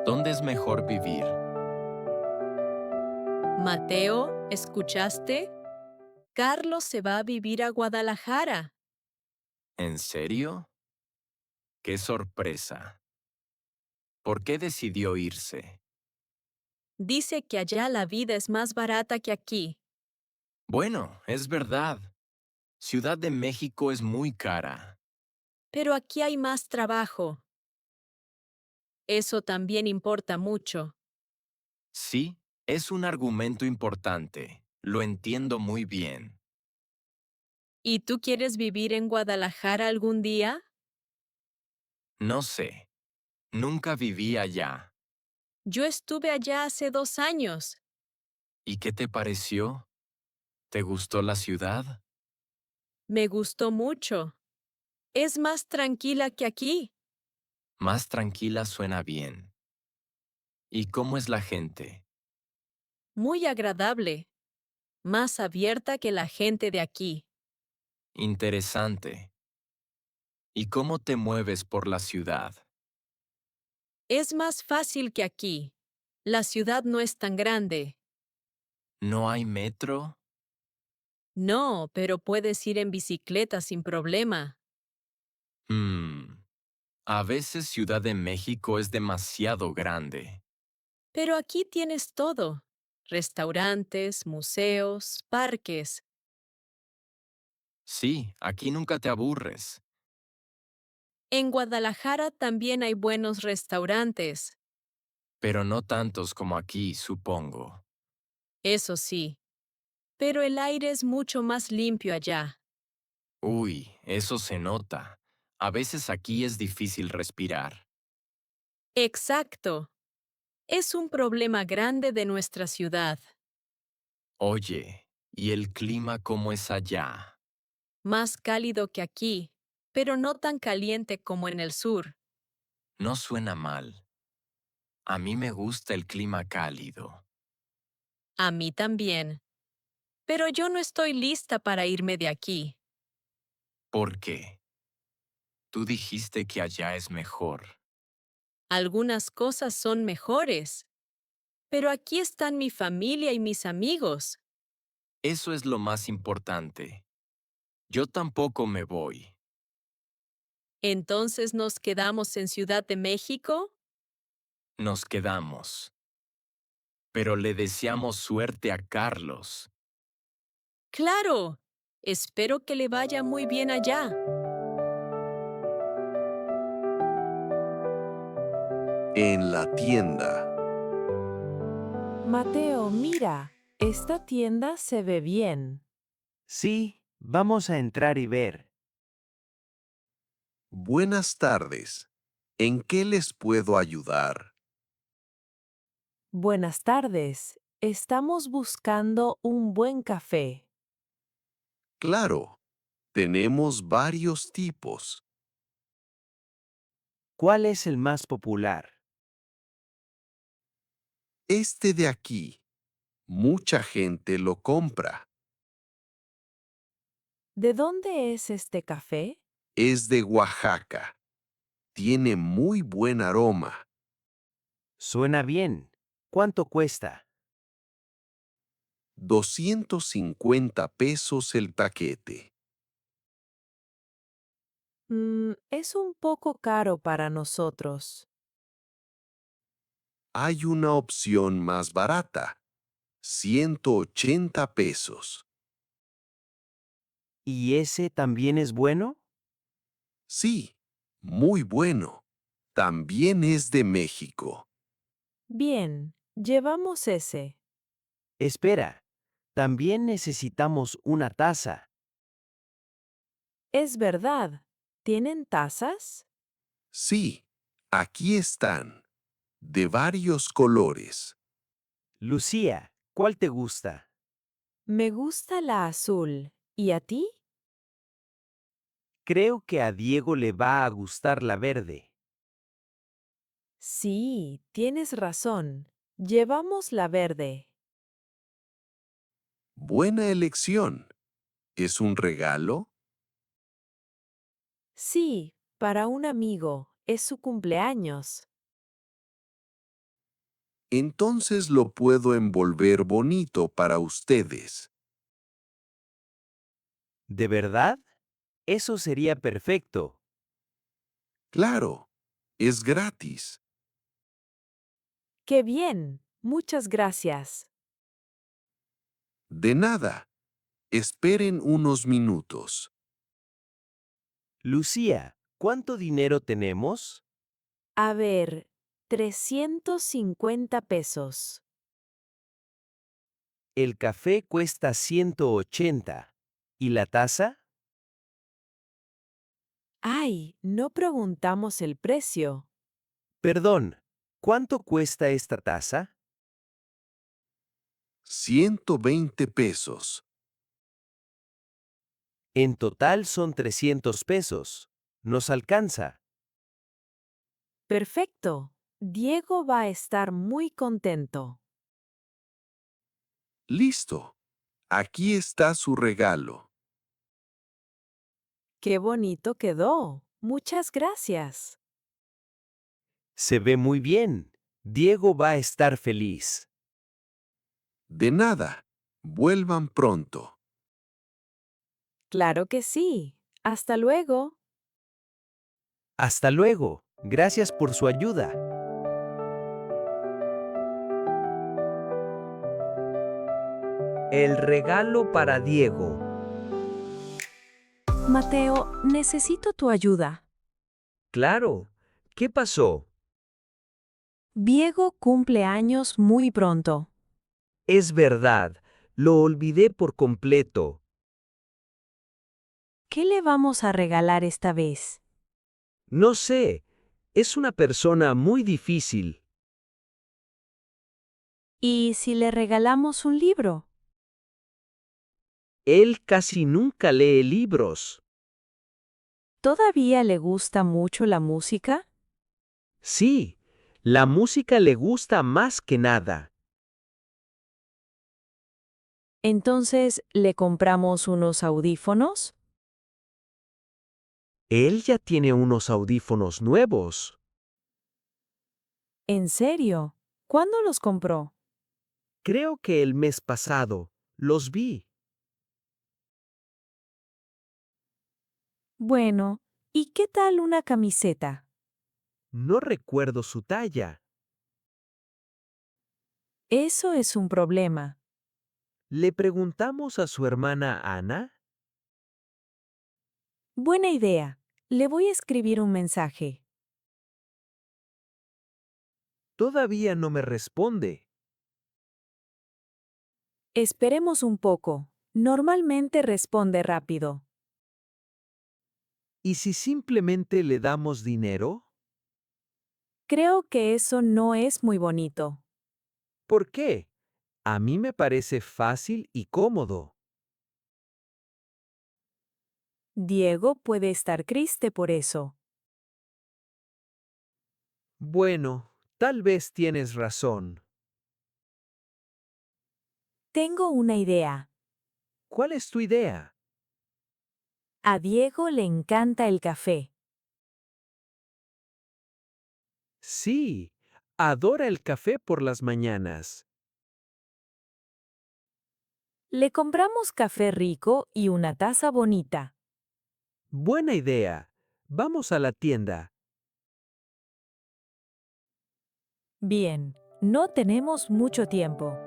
¿Dónde es mejor vivir? Mateo, ¿escuchaste? Carlos se va a vivir a Guadalajara. ¿En serio? ¡Qué sorpresa! ¿Por qué decidió irse? Dice que allá la vida es más barata que aquí. Bueno, es verdad. Ciudad de México es muy cara. Pero aquí hay más trabajo. Eso también importa mucho. Sí, es un argumento importante. Lo entiendo muy bien. ¿Y tú quieres vivir en Guadalajara algún día? No sé. Nunca viví allá. Yo estuve allá hace 2 años. ¿Y qué te pareció? ¿Te gustó la ciudad? Me gustó mucho. Es más tranquila que aquí. Más tranquila suena bien. ¿Y cómo es la gente? Muy agradable. Más abierta que la gente de aquí. Interesante. ¿Y cómo te mueves por la ciudad? Es más fácil que aquí. La ciudad no es tan grande. ¿No hay metro? No, pero puedes ir en bicicleta sin problema. Hmm. A veces Ciudad de México es demasiado grande. Pero aquí tienes todo. Restaurantes, museos, parques. Sí, aquí nunca te aburres. En Guadalajara también hay buenos restaurantes. Pero no tantos como aquí, supongo. Eso sí. Pero el aire es mucho más limpio allá. Uy, eso se nota. A veces aquí es difícil respirar. Exacto. Es un problema grande de nuestra ciudad. Oye, ¿y el clima cómo es allá? Más cálido que aquí, pero no tan caliente como en el sur. No suena mal. A mí me gusta el clima cálido. A mí también. Pero yo no estoy lista para irme de aquí. ¿Por qué? Tú dijiste que allá es mejor. Algunas cosas son mejores. Pero aquí están mi familia y mis amigos. Eso es lo más importante. Yo tampoco me voy. ¿Entonces nos quedamos en Ciudad de México? Nos quedamos. Pero le deseamos suerte a Carlos. ¡Claro! Espero que le vaya muy bien allá. En la tienda. Mateo, mira, esta tienda se ve bien. Sí, vamos a entrar y ver. Buenas tardes. ¿En qué les puedo ayudar? Buenas tardes. Estamos buscando un buen café. Claro, tenemos varios tipos. ¿Cuál es el más popular? Este de aquí, mucha gente lo compra. ¿De dónde es este café? Es de Oaxaca. Tiene muy buen aroma. Suena bien. ¿Cuánto cuesta? 250 pesos el paquete. Es un poco caro para nosotros. Hay una opción más barata. 180 pesos. ¿Y ese también es bueno? Sí, muy bueno. También es de México. Bien, llevamos ese. Espera, también necesitamos una taza. Es verdad. ¿Tienen tazas? Sí, aquí están, de varios colores. Lucía, ¿cuál te gusta? Me gusta la azul. ¿Y a ti? Creo que a Diego le va a gustar la verde. Sí, tienes razón. Llevamos la verde. Buena elección. ¿Es un regalo? Sí, para un amigo. Es su cumpleaños. Entonces lo puedo envolver bonito para ustedes. ¿De verdad? Eso sería perfecto. Claro, es gratis. ¡Qué bien! Muchas gracias. De nada. Esperen unos minutos. Lucía, ¿cuánto dinero tenemos? A ver, 350 pesos. El café cuesta 180. ¿Y la taza? ¡Ay! No preguntamos el precio. Perdón, ¿cuánto cuesta esta taza? 120 pesos. En total son 300 pesos. ¿Nos alcanza? Perfecto. Diego va a estar muy contento. Listo. Aquí está su regalo. ¡Qué bonito quedó! Muchas gracias. Se ve muy bien. Diego va a estar feliz. De nada. Vuelvan pronto. Claro que sí. Hasta luego. Hasta luego. Gracias por su ayuda. El regalo para Diego. Mateo, necesito tu ayuda. Claro. ¿Qué pasó? Diego cumple años muy pronto. Es verdad. Lo olvidé por completo. ¿Qué le vamos a regalar esta vez? No sé. Es una persona muy difícil. ¿Y si le regalamos un libro? Él casi nunca lee libros. ¿Todavía le gusta mucho la música? Sí, la música le gusta más que nada. Entonces, ¿le compramos unos audífonos? Él ya tiene unos audífonos nuevos. ¿En serio? ¿Cuándo los compró? Creo que el mes pasado los vi. Bueno, ¿y qué tal una camiseta? No recuerdo su talla. Eso es un problema. ¿Le preguntamos a su hermana Ana? Buena idea. Le voy a escribir un mensaje. Todavía no me responde. Esperemos un poco. Normalmente responde rápido. ¿Y si simplemente le damos dinero? Creo que eso no es muy bonito. ¿Por qué? A mí me parece fácil y cómodo. Diego puede estar triste por eso. Bueno, tal vez tienes razón. Tengo una idea. ¿Cuál es tu idea? A Diego le encanta el café. Sí, adora el café por las mañanas. Le compramos café rico y una taza bonita. Buena idea. Vamos a la tienda. Bien, no tenemos mucho tiempo.